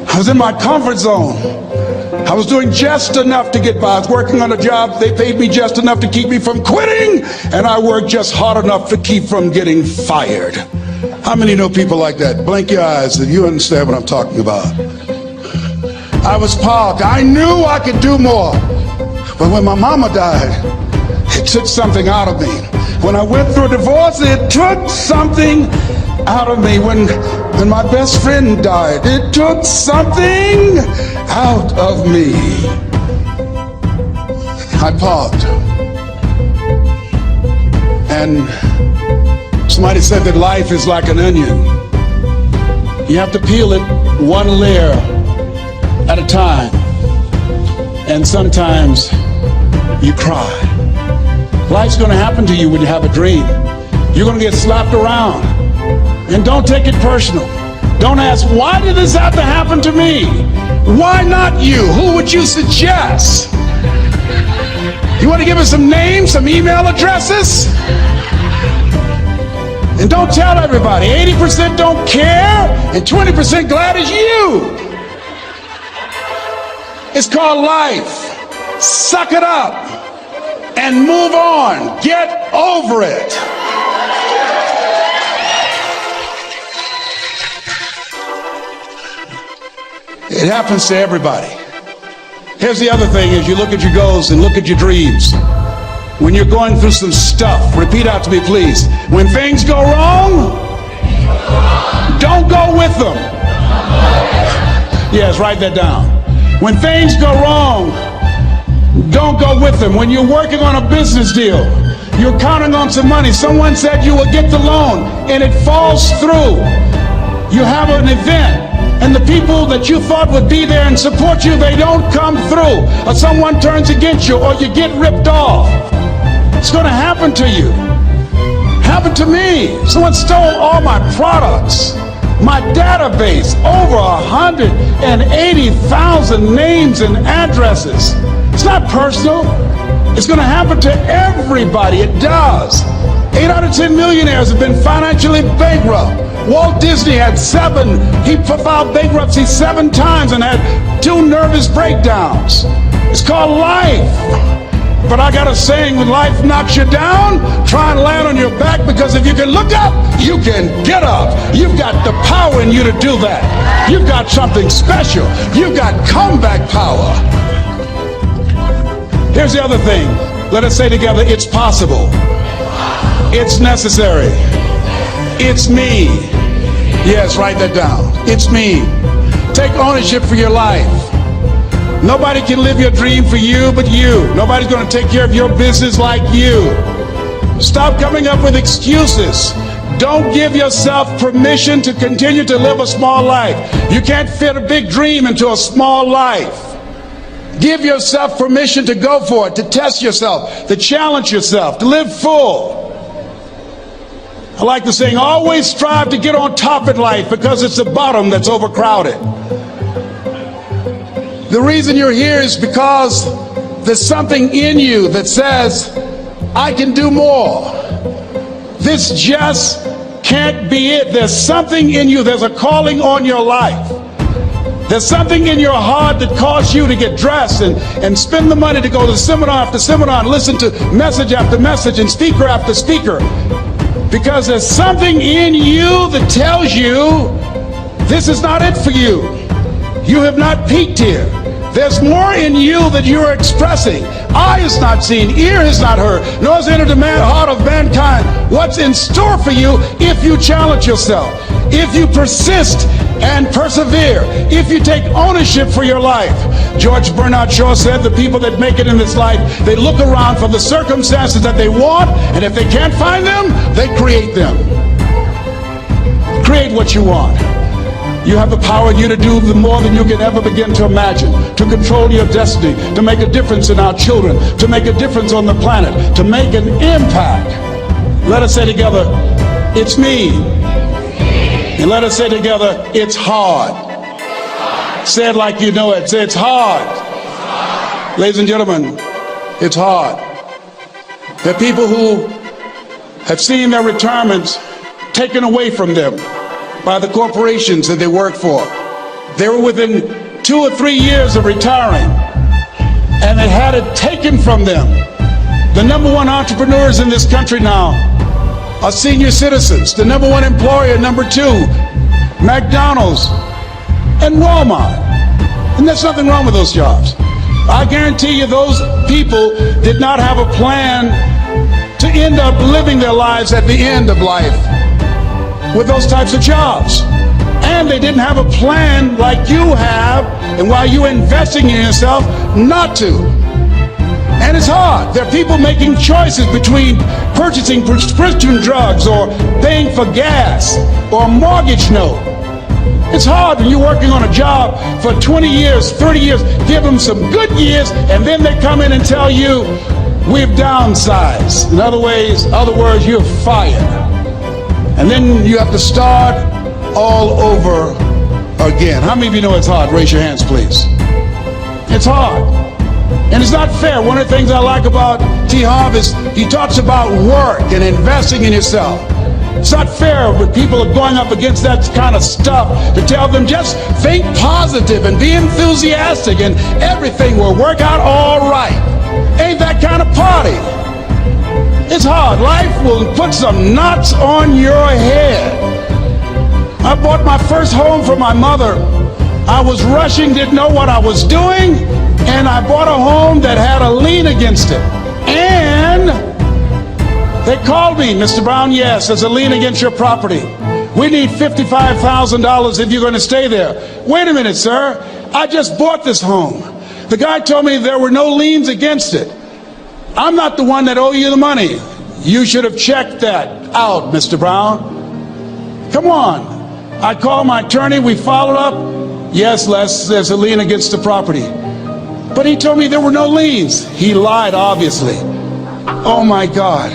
I was in my comfort zone. I was doing just enough to get by. I was working on a job. They paid me just enough to keep me from quitting, and I worked just hard enough to keep from getting fired. How many know people like that? Blink your eyes and you understand what I'm talking about. I was parked. I knew I could do more. But when my mama died, it took something out of me. When I went through a divorce, it took something out of me. When my best friend died, it took something out of me. I parked. And somebody said that life is like an onion. You have to peel it one layer at a time. And sometimes you cry. Life's going to happen to you when you have a dream. You're going to get slapped around. And don't take it personal. Don't ask, why did this have to happen to me? Why not you? Who would you suggest? You want to give us some names, some email addresses? And don't tell everybody. 80% don't care and 20% glad it's you. It's called life. Suck it up and move on. Get over it. It happens to everybody. Here's the other thing is you look at your goals and look at your dreams. When you're going through some stuff, repeat out to me, please. When things go wrong, don't go with them. Yes, write that down. When things go wrong, don't go with them. When you're working on a business deal, you're counting on some money. Someone said you will get the loan and it falls through. You have an event and the people that you thought would be there and support you, they don't come through. Or someone turns against you or you get ripped off. It's going to happen to you. Happened to me. Someone stole all my products. My database, over 180,000 names and addresses. It's not personal. It's going to happen to everybody. It does. 8 out of 10 millionaires have been financially bankrupt. Walt Disney had 7. He filed bankruptcy 7 times and had 2 nervous breakdowns. It's called life. But I got a saying, when life knocks you down, try and land on your back, because if you can look up, you can get up. You've got the power in you to do that. You've got something special. You've got comeback power. Here's the other thing. Let us say together, it's possible. It's necessary. It's me. Yes, write that down. It's me. Take ownership for your life. Nobody can live your dream for you but you. Nobody's going to take care of your business like you. Stop coming up with excuses. Don't give yourself permission to continue to live a small life. You can't fit a big dream into a small life. Give yourself permission to go for it, to test yourself, to challenge yourself, to live full. I like the saying, always strive to get on top in life, because it's the bottom that's overcrowded. The reason you're here is because there's something in you that says, I can do more. This just can't be it. There's something in you. There's a calling on your life. There's something in your heart that caused you to get dressed and spend the money to go to seminar after seminar and listen to message after message and speaker after speaker. Because there's something in you that tells you this is not it for you. You have not peaked here. There's more in you that you're expressing. Eye has not seen, ear has not heard, nor has entered the heart of mankind what's in store for you if you challenge yourself, if you persist and persevere, if you take ownership for your life. George Bernard Shaw said the people that make it in this life, they look around for the circumstances that they want, and if they can't find them, they create them. Create what you want. You have the power in you to do more than you can ever begin to imagine, to control your destiny, to make a difference in our children, to make a difference on the planet, to make an impact. Let us say together, it's me. And let us say together, it's hard. Say it like you know it. Say it's hard. Ladies and gentlemen, it's hard. There are people who have seen their retirements taken away from them. by the corporations that they worked for. They were within 2 or 3 years of retiring, and they had it taken from them. The number one entrepreneurs in this country now are senior citizens. The number one employer, number two, McDonald's and Walmart. And there's nothing wrong with those jobs. I guarantee you those people did not have a plan to end up living their lives at the end of life with those types of jobs. And they didn't have a plan like you have, and while you're investing in yourself, not to. And it's hard. There are people making choices between purchasing prescription drugs or paying for gas or a mortgage note. It's hard when you're working on a job for 20 years, 30 years, give them some good years, and then they come in and tell you, we've downsized. In other words, you're fired. And then you have to start all over again. How many of you know it's hard? Raise your hands, please. It's hard. And it's not fair. One of the things I like about T. Harv is he talks about work and investing in yourself. It's not fair when people are going up against that kind of stuff to tell them just think positive and be enthusiastic and everything will work out all right. Ain't that kind of party. It's hard. Life will put some knots on your head. I bought my first home for my mother. I was rushing, didn't know what I was doing, and I bought a home that had a lien against it. And they called me, Mr. Brown, yes, there's a lien against your property. We need $55,000 if you're going to stay there. Wait a minute, sir. I just bought this home. The guy told me there were no liens against it. I'm not the one that owe you the money. You should have checked that out, Mr. Brown. Come on. I called my attorney. We followed up. Yes, Les, there's a lien against the property. But he told me there were no liens. He lied, obviously. Oh, my God.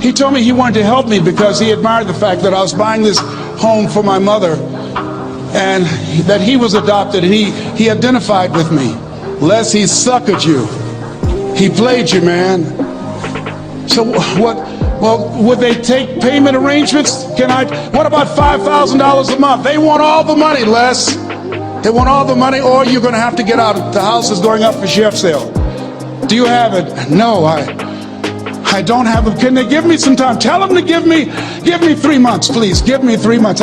He told me he wanted to help me because he admired the fact that I was buying this home for my mother and that he was adopted, and he identified with me. Les, he suckered you. He played you, man. So what? Well, would they take payment arrangements? What about $5,000 a month? They want all the money, Les. They want all the money, or you're going to have to get out. The house is going up for sheriff sale. Do you have it? No, I don't have them. Can they give me some time? Tell them to give me 3 months, please. Give me 3 months.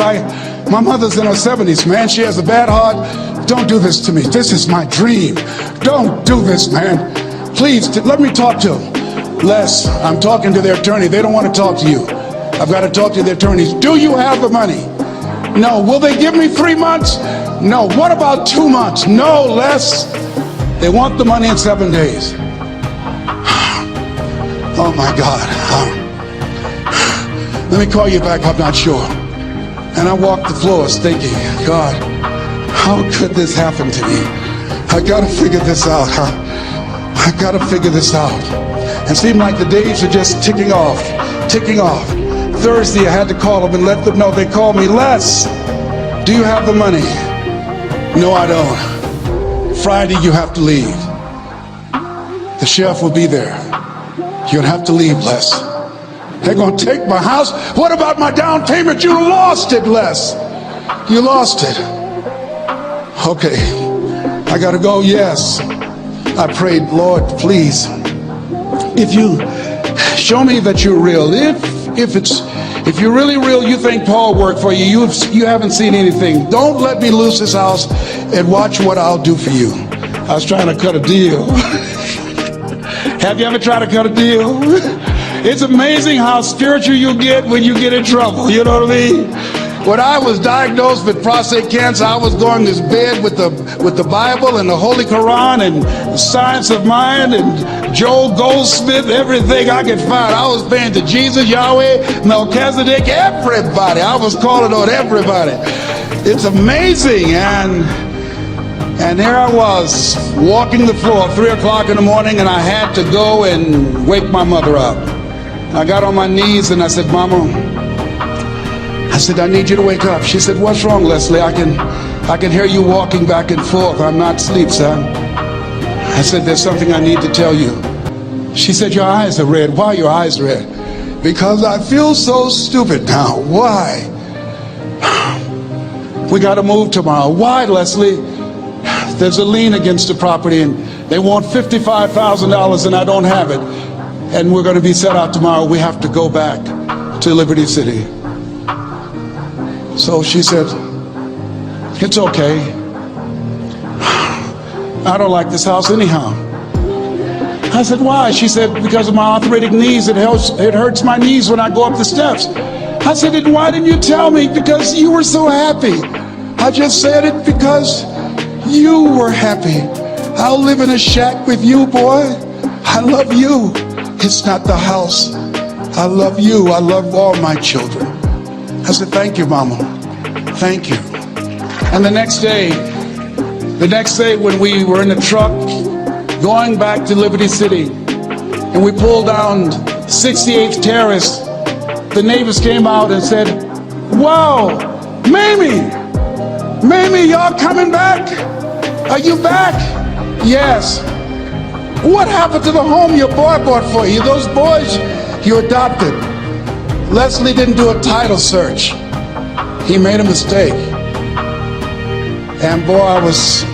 My mother's in her 70s, man. She has a bad heart. Don't do this to me. This is my dream. Don't do this, man. Please, let me talk to them. Les, I'm talking to their attorney. They don't want to talk to you. I've got to talk to their attorneys. Do you have the money? No. Will they give me 3 months? No. What about 2 months? No, Les. They want the money in 7 days. Oh, my God. Let me call you back. I'm not sure. And I walked the floors thinking, God, how could this happen to me? I got to figure this out. I got to figure this out. It seemed like the days are just ticking off. Thursday, I had to call them and let them know. They called me, Les, do you have the money? No, I don't. Friday, you have to leave. The sheriff will be there. You're gonna have to leave, Les. They're gonna take my house. What about my down payment? You lost it, Les. You lost it. Okay, I gotta go. Yes. I prayed, Lord, please, if you show me that you're real, if you're really real, you think Paul worked for you, you haven't seen anything. Don't let me lose this house and watch what I'll do for you. I was trying to cut a deal. Have you ever tried to cut a deal? It's amazing how spiritual you get when you get in trouble. You know what I mean? When I was diagnosed with prostate cancer, I was going to bed with the Bible and the Holy Quran and the Science of Mind and Joel Goldsmith, everything I could find. I was praying to Jesus, Yahweh, Melchizedek, everybody. I was calling on everybody. It's amazing. And there I was, walking the floor, 3 o'clock in the morning, and I had to go and wake my mother up. I got on my knees and I said, Mama, I need you to wake up. She said, what's wrong, Leslie? I can hear you walking back and forth. I'm not asleep, son. I said, there's something I need to tell you. She said, your eyes are red. Why are your eyes red? Because I feel so stupid now. Why? We got to move tomorrow. Why, Leslie? There's a lien against the property and they want $55,000 and I don't have it. And we're going to be set out tomorrow. We have to go back to Liberty City. So she said, it's okay. I don't like this house anyhow. I said, why? She said, because of my arthritic knees. It hurts my knees when I go up the steps. I said, and why didn't you tell me? Because you were so happy. I just said it because you were happy. I'll live in a shack with you, boy. I love you. It's not the house. I love you. I love all my children. I said, thank you, Mama. Thank you. And the next day when we were in the truck going back to Liberty City and we pulled down 68th Terrace, the neighbors came out and said, wow, Mamie, y'all coming back? Are you back? Yes. What happened to the home your boy bought for you? Those boys you adopted. Leslie didn't do a title search. He made a mistake. And boy, I was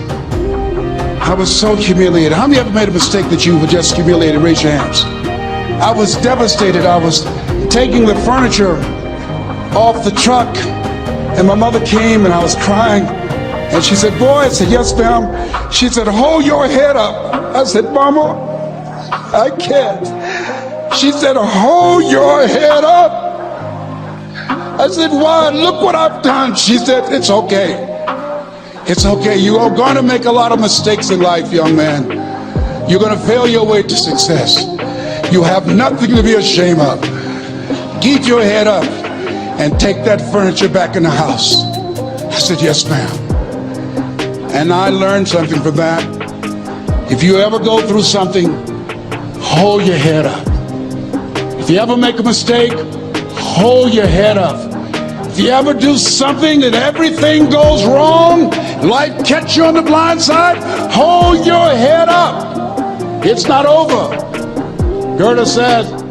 so humiliated. How many ever made a mistake that you were just humiliated? Raise your hands. I was devastated. I was taking the furniture off the truck and my mother came and I was crying and she said, boy, I said, yes, ma'am. She said, hold your head up. I said, Mama, I can't. She said, hold your head up. I said, why? Look what I've done. She said, it's okay. It's okay. You are going to make a lot of mistakes in life, young man. You're going to fail your way to success. You have nothing to be ashamed of. Keep your head up and take that furniture back in the house. I said, yes, ma'am. And I learned something from that. If you ever go through something, hold your head up. If you ever make a mistake, hold your head up. If you ever do something that everything goes wrong, life catch you on the blind side, hold your head up. It's not over. Goethe said,